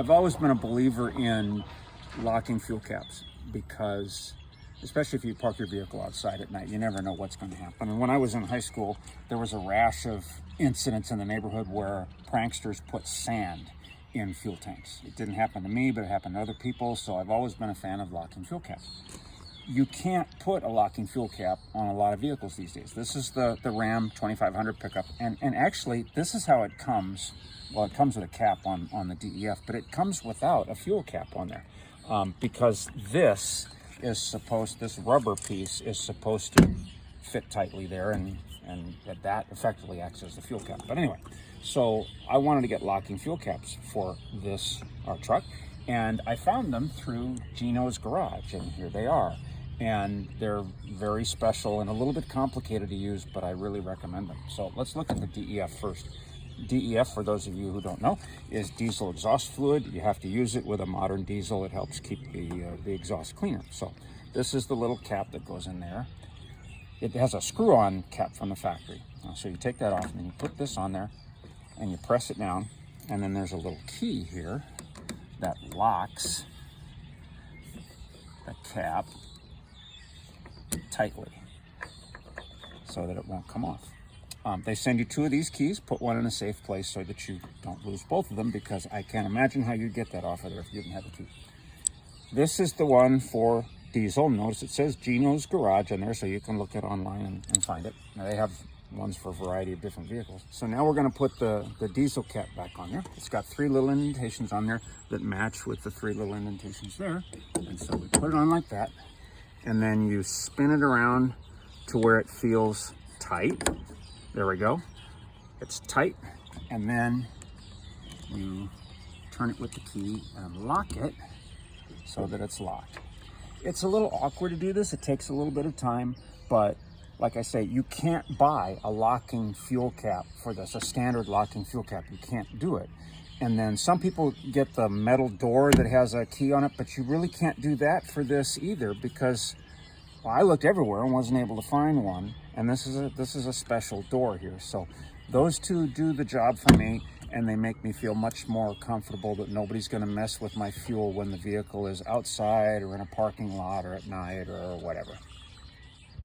I've always been a believer in locking fuel caps because, especially if you park your vehicle outside at night, you never know what's going to happen. And when I was in high school, there was a rash of incidents in the neighborhood where pranksters put sand in fuel tanks. It didn't happen to me, but it happened to other people, so I've always been a fan of locking fuel caps. You can't put a locking fuel cap on a lot of vehicles these days. This is the Ram 2500 pickup, and actually this is how it comes. Well, it comes with a cap on the DEF, but it comes without a fuel cap on there, because this rubber piece is supposed to fit tightly there, and that effectively acts as the fuel cap. But anyway, so I wanted to get locking fuel caps for this truck, and I found them through Gino's Garage, and here they are. And they're very special and a little bit complicated to use, but I really recommend them. So let's look at the DEF first. DEF, for those of you who don't know, is diesel exhaust fluid. You have to use it with a modern diesel. It helps keep the exhaust cleaner. So this is the little cap that goes in there. It has a screw-on cap from the factory. So you take that off and then you put this on there and you press it down, and then there's a little key here that locks the cap tightly so that it won't come off. They send you 2 of these keys. Put one in a safe place so that you don't lose both of them, because I can't imagine how you'd get that off of there if you didn't have the key. This is the one for diesel. Notice it says Gino's Garage on there, so you can look it online and find it. Now, they have ones for a variety of different vehicles. So now we're going to put the diesel cap back on there. It's got 3 little indentations on there that match with the 3 little indentations there. And so we put it on like that, and then you spin it around to where it feels tight. There we go. It's tight. And then you turn it with the key and lock it so that it's locked. It's a little awkward to do this. It takes a little bit of time, but like I say, you can't buy a locking fuel cap for this, a standard locking fuel cap. You can't do it. And then some people get the metal door that has a key on it, but you really can't do that for this either, because I looked everywhere and wasn't able to find one. And this is a special door here. So those 2 do the job for me, and they make me feel much more comfortable that nobody's going to mess with my fuel when the vehicle is outside or in a parking lot or at night or whatever.